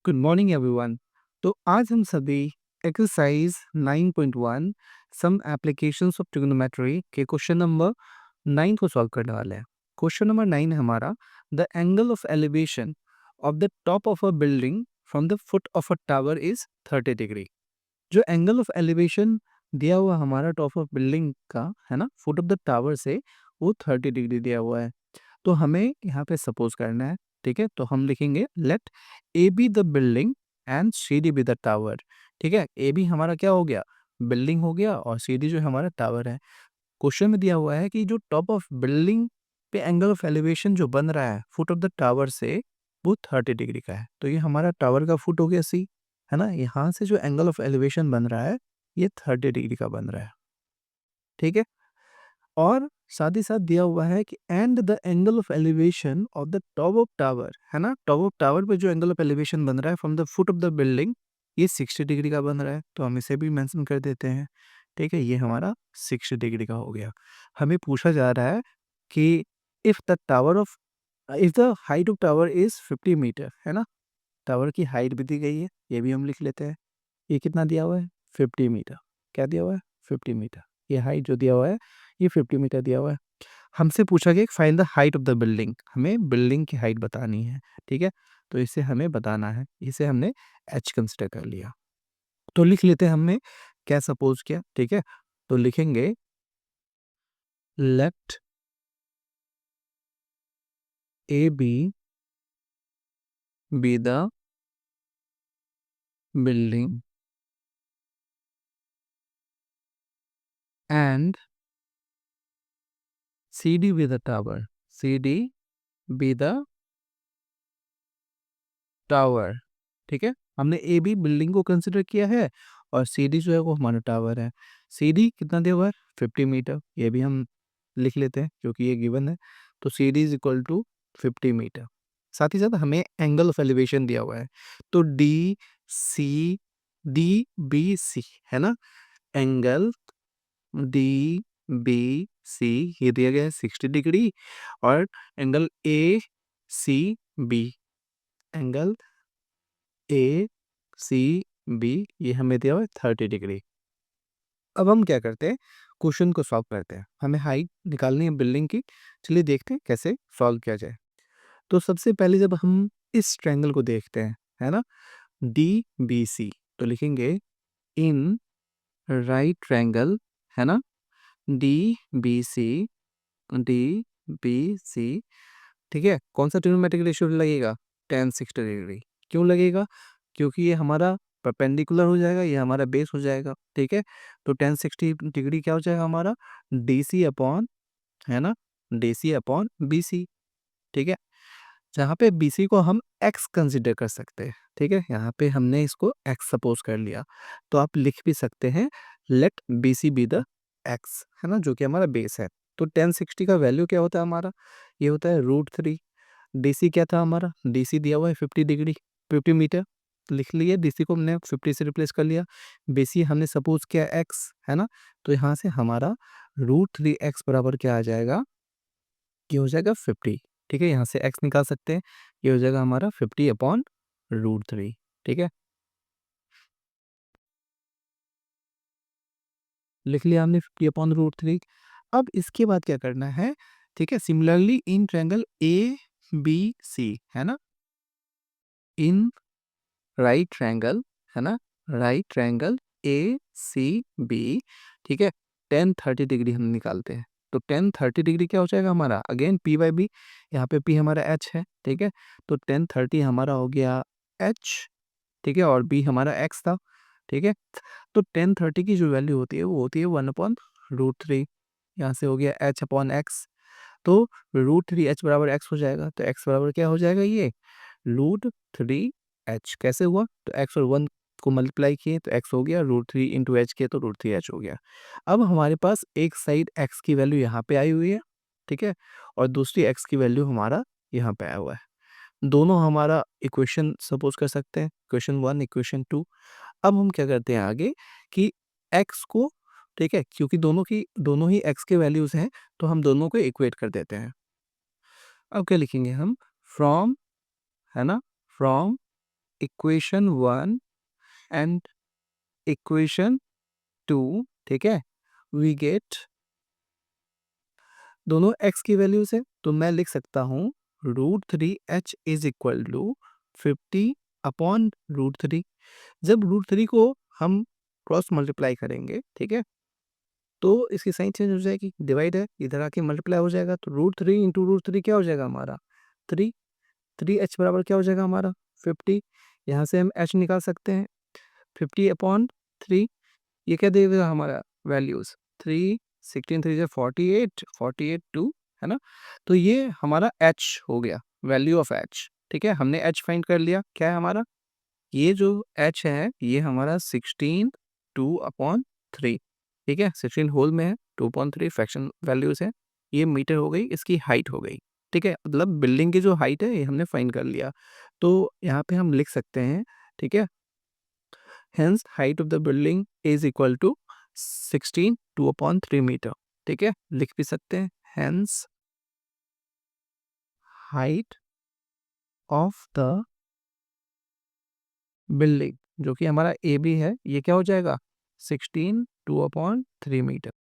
Good morning everyone. तो आज हम सभी exercise 9.1 some applications of trigonometry के क्वेश्चन नंबर 9 को सॉल्व करने वाले हैं। क्वेश्चन नंबर 9 है हमारा, the angle of elevation of the top of a building from the foot of a tower is 30 degree. जो एंगल ऑफ एलिवेशन दिया हुआ हमारा टॉप ऑफ बिल्डिंग का है ना, फुट ऑफ द टावर से वो 30 डिग्री दिया हुआ है। तो हमें यहाँ पे सपोज करना है, ठीक है। तो हम लिखेंगे let A B the building and C D be the tower. ठीक है, ए बी हमारा क्या हो गया, बिल्डिंग हो गया, और सी डी जो हमारा टावर है। क्वेश्चन में दिया हुआ है कि जो टॉप ऑफ बिल्डिंग पे एंगल ऑफ एलिवेशन जो बन रहा है फुट ऑफ द टावर से, वो 30 डिग्री का है। तो ये हमारा टावर का फुट हो गया सी, है ना। यहाँ से जो एंगल ऑफ एलिवेशन बन रहा है ये 30 डिग्री का बन रहा है, ठीक है। और साथ ही साथ दिया हुआ है कि and the angle of elevation of the top of tower, है ना। टॉप ऑफ टावर पे जो एंगल ऑफ एलिवेशन बन रहा है from the foot of the building, ये 60 डिग्री का बन रहा है। तो हम इसे भी मेंशन कर देते हैं, ठीक है। ये हमारा 60 डिग्री का हो गया। हमें पूछा जा रहा है कि if the tower of if the height of tower is 50 metre, है ना। टावर की हाइट भी दी गई है, ये भी हम लिख लेते हैं। ये कितना दिया हुआ है, 50 मीटर। क्या दिया हुआ है, 50 मीटर। ये हाइट जो दिया हुआ है ये 50 मीटर दिया हुआ है। हमसे पूछा गया find the height of the building, हमें बिल्डिंग की हाइट बतानी है, ठीक है। तो इसे हमें बताना है, इसे हमने एच कंसिडर कर लिया। तो लिख लेते हैं हमने क्या सपोज किया, ठीक है। तो लिखेंगे let A B the building and C D be the tower, C D be the tower, ठीक है। हमने ए बी बिल्डिंग को कंसिडर किया है और सी डी जो है वो हमारा टावर है। सी डी कितना दिया हुआ है, 50 मीटर। ये भी हम लिख लेते हैं क्योंकि ये गिवन है। तो C D is equal to 50 metre. साथ ही साथ हमें एंगल ऑफ एलिवेशन दिया हुआ है। तो डी बी सी, है ना। एंगल डी बी सी ये दिया गया है 60 डिग्री, और angle A C B, angle A C B ये हमें दिया हुआ है 30 डिग्री। अब हम क्या करते हैं, क्वेश्चन को सॉल्व करते हैं। हमें हाइट निकालनी है बिल्डिंग की। चलिए देखते हैं कैसे सॉल्व किया जाए। तो सबसे पहले जब हम इस ट्रायंगल को देखते हैं, है ना, डी बी सी, तो लिखेंगे इन राइट ट्रायंगल, है ना, D B C, D B C, ठीक है। कौन सा ट्रिग्नोमेट्रिक रेशियो लगेगा, tan 60 डिग्री। क्यों लगेगा, क्योंकि ये हमारा परपेंडिकुलर हो जाएगा, ये हमारा बेस हो जाएगा, ठीक है। तो tan 60 डिग्री क्या हो जाएगा हमारा, डी सी अपॉन, है ना, D C upon B C, ठीक है। जहाँ पे बी सी को हम एक्स कंसिडर कर सकते हैं, ठीक है। यहाँ पे हमने इसको एक्स सपोज कर लिया। तो आप लिख भी सकते हैं let B C be the X, है ना, जो कि हमारा बेस है। तो tan 60 का वैल्यू क्या होता है हमारा, ये होता है √3। डीसी क्या था हमारा, डीसी दिया हुआ है 50 डिग्री, 50 मीटर। लिख लिए, डीसी को हमने 50 से रिप्लेस कर लिया। बीसी हमने सपोज किया एक्स, है ना। तो यहाँ से हमारा √3x बराबर क्या आ जाएगा, ये हो जाएगा 50, ठीक है। यहाँ से एक्स निकाल सकते हैं, ये हो जाएगा हमारा 50 अपॉन √3, ठीक है। लिख लिया हमने 50 अपॉन √3। अब इसके बाद क्या करना है, ठीक है। Similarly in triangle A B C, है ना, इन राइट ट्रायंगल, है ना, right triangle A C B, ठीक है। tan 30 डिग्री हम निकालते हैं। तो tan 30 डिग्री क्या हो जाएगा हमारा, अगेन पी बाई बी, यहाँ पे पी हमारा एच है, ठीक है। तो tan 30 हमारा हो गया एच, ठीक है, और बी हमारा एक्स था, ठीक है। तो tan 30 की जो वैल्यू होती है वो होती है 1/√3। यहाँ से हो गया एच अपॉन एक्स। तो √3h बराबर एक्स हो जाएगा। तो एक्स बराबर क्या हो जाएगा, ये √3h। कैसे हुआ, तो एक्स और 1 को मल्टीप्लाई किए तो एक्स हो गया, √3 इंटू एच किए तो √3h हो गया। अब हमारे पास एक साइड एक्स की वैल्यू यहाँ पे आई हुई है, ठीक है, और दूसरी एक्स की वैल्यू हमारा यहाँ पे आया हुआ है। दोनों हमारा इक्वेशन सपोज कर सकते हैं, इक्वेशन 1 इक्वेशन 2। अब हम क्या करते हैं आगे कि एक्स को, ठीक है, क्योंकि दोनों ही एक्स के वैल्यूज हैं, तो हम दोनों को इक्वेट कर देते हैं। अब क्या लिखेंगे हम, फ्रॉम, है ना, फ्रॉम इक्वेशन 1 एंड इक्वेशन 2, ठीक है, वी गेट दोनों x की वैल्यू से, तो मैं लिख सकता हूँ √3h इज इक्वल टू 50/√3। जब √3 को हम क्रॉस मल्टीप्लाई करेंगे, ठीक है, तो इसकी साइन चेंज हो जाएगी, डिवाइड है, इधर आके मल्टीप्लाई हो जाएगा, तो √3 इंटू √3 क्या हो जाएगा हमारा 3। 3h बराबर क्या हो जाएगा हमारा 50। यहाँ से हम h निकाल सकते हैं 50/3। ये क्या देगा हमारा वैल्यूज 3, 16 3 से 48, 48 2, है ना। तो ये हमारा h हो गया, वैल्यू ऑफ h, ठीक है, हमने h फाइंड कर लिया। क्या है हमारा, ये जो h है ये हमारा 16 2/3, ठीक है, 16 होल में है, 2/3 फ्रैक्शन वैल्यूज है, ये मीटर हो गई, इसकी हाइट हो गई, ठीक है, मतलब बिल्डिंग की जो हाइट है ये हमने फाइंड कर लिया। तो यहाँ पे हम लिख सकते हैं, ठीक है, hence height of the building is equal to 16 2/3 metre, ठीक है, लिख भी सकते हैं hence height of the building, जो कि हमारा ए बी है, ये क्या हो जाएगा 16 2/3 मीटर।